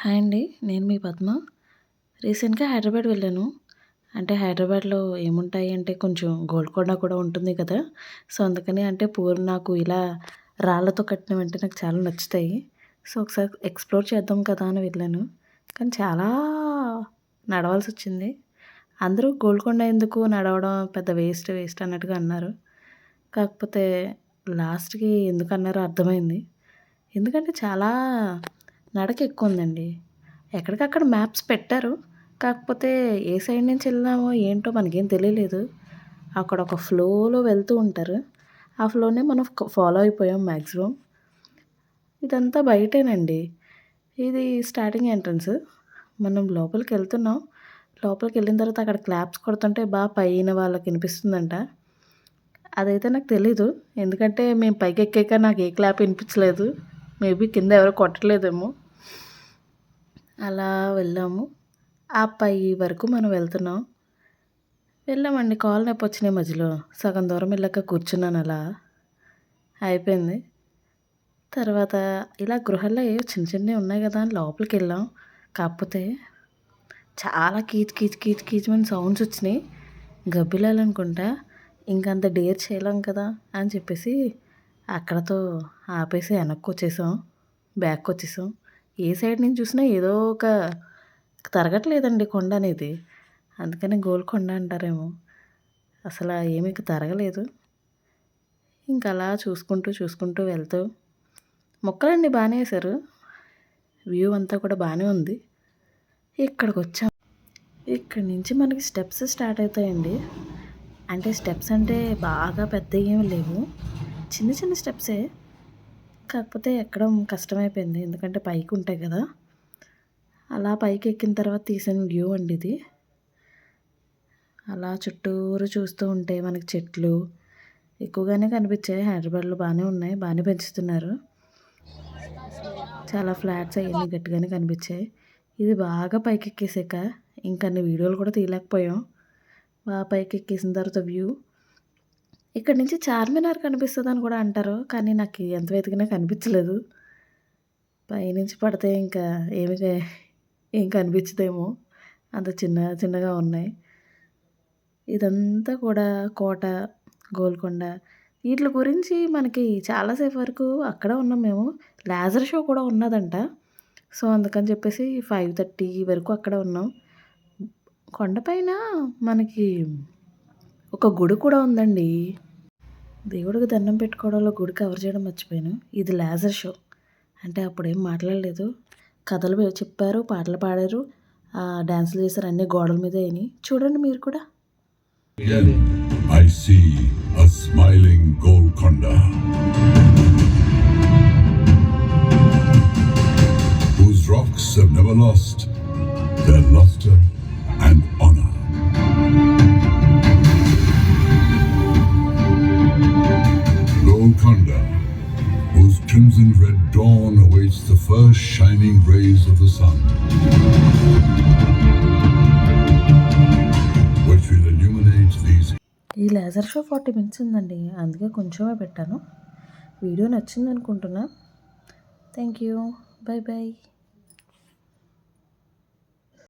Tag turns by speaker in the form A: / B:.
A: Hi అండి. నేను మీ పద్మ. రీసెంట్‌గా హైదరాబాద్ వెళ్ళాను. అంటే హైదరాబాద్‌లో ఏముంటాయి అంటే కొంచెం గోల్కొండ కూడా ఉంటుంది కదా! సో, అందుకని అంటే నాకు ఇలా రాళ్ళతో కట్టినవంటే నాకు చాలా నచ్చుతాయి. సో, ఒకసారి ఎక్స్‌ప్లోర్ చేద్దాం కదా అని వెళ్ళాను. కానీ చాలా నడవాల్సొచ్చింది. అందరూ గోల్కొండ ఎందుకు నడవడం పెద్ద వేస్ట్ అన్నట్టుగా అన్నారు. కాకపోతే లాస్ట్‌కి ఎందుకన్నారో అర్థమైంది. ఎందుకంటే చాలా నడక ఎక్కువుందండి. ఎక్కడికక్కడ మ్యాప్స్ పెట్టారు. కాకపోతే ఏ సైడ్ నుంచి ఎళ్ళామో ఏంటో మనకేం తెలియలేదు. అక్కడ ఒక ఫ్లోలో వెళ్తూ ఉంటారు. ఆ ఫ్లోనే మనం ఫాలో అయిపోయాం మాక్సిమం. ఇదంతా బయటేనండి. ఇది స్టార్టింగ్ ఎంట్రన్స్. మనం లోపలికెళ్తున్నాం. లోపలికెళ్ళిన తర్వాత అక్కడ క్లాప్స్ కొడుతుంటే పైన వాళ్ళకి ఇనిపిస్తుందంట. అదైతే నాకు తెలీదు. ఎందుకంటే మేము పైకెక్కాక నాకు ఏ క్లాప్ ఇనిపించలేదు. మేబీ కింద ఎవరు కొట్టలేదేమో. అలా వెళ్ళాము. ఆ పై వరకు మనం వెళ్తున్నాం. వెళ్ళామండి. కాళ్ళు నొప్పొచ్చినాయి మధ్యలో. సగం దూరం వెళ్ళాక కూర్చున్నాను అలా. అయిపోయింది. తర్వాత ఇలా గృహాల్లో ఏవో చిన్న చిన్నవి ఉన్నాయి కదా అని లోపలికెళ్ళాం. కాకపోతే చాలా కీచుమని సౌండ్స్ వచ్చినాయి. గబ్బిలాలనుకుంటా. ఇంకంత డేర్ చేయలేం కదా అని చెప్పేసి అక్కడతో ఆపేసి వెనక్కొచ్చేసాం. బ్యాక్‌కొచ్చేసాం. ఏ సైడ్ నుంచి చూసినా ఏదో ఒక తరగట్లేదండి కొండ అనేది. అందుకని గోల్కొండ అంటారేమో. అసల ఏమి తరగలేదు. ఇంకలా చూసుకుంటూ వెళ్తూ మొక్కలన్నీ బానే ఏశారు. వ్యూ అంతా కూడా బానే ఉంది. ఇక్కడికొచ్చాం. ఇక్కడి నుంచి మనకి స్టెప్స్ స్టార్ట్ అవుతాయండి. అంటే స్టెప్స్ అంటే బాగా పెద్దయేమి లేవు. చిన్న చిన్న స్టెప్సే. కాకపోతే ఎక్కడం కష్టమైపోయింది. ఎందుకంటే పైకి ఉంటాయి కదా! అలా పైకి ఎక్కిన తర్వాత తీసిన వ్యూ అండి ఇది. అలా చుట్టూరు చూస్తూ ఉంటే మనకి చెట్లు ఎక్కువగానే కనిపించాయి. హైదరాబాద్‌లో బానే ఉన్నాయి. బానే పెంచుతున్నారు. చాలా ఫ్లాట్స్ అయన్నీ గట్టిగానే కనిపించాయి. ఇది బాగా పైకెక్కేసాక ఇంకన్ని వీడియోలు కూడా తీయలేకపోయాం. పైకెక్కేసిన తర్వాత వ్యూ. ఇక్కడి నుంచి చార్మినార్ కనిపిస్తదని కూడా అంటారు. కానీ నాకు ఎంత వెతికినా కనిపించలేదు. పైనుంచి పడితే ఇంకా ఏం కనిపించదేమో. అంత చిన్నగా ఉన్నాయి. ఇదంతా కూడా కోట, గోల్కొండ ఈట్లి గురించి మనకి చాలా సేపు వరకు అక్కడే ఉన్నాం మేము. లేజర్ షో కూడా ఉన్నదంట. సో, అందుకని చెప్పేసి 5:30 వరకు అక్కడే ఉన్నాం. కొండపైన మనకి ఒక గుడి కూడా ఉందండి. దేవుడికి దండం పెట్టుకోవడంలో గుడి కవర్ చేయడం మర్చిపోయాను. ఇది లేజర్ షో. అంటే అప్పుడేం మాట్లాడలేదు. కథలు చెప్పారు, పాటలు పాడారు, డాన్సులు చేశారు. అన్నీ గోడల మీదే అయినాయి. చూడండి మీరు కూడా.
B: I see a smiling Golconda, whose rocks have never lost their luster and honor. Golconda, whose crimson red dawn awaits the first shining rays of the sun, which will illuminate these.
A: ఈ laser show 40 minutes ఉందండి. అందుకే కొంచెమే పెట్టాను. Video నచ్చిందనుకుంటున్నా. Thank you. By.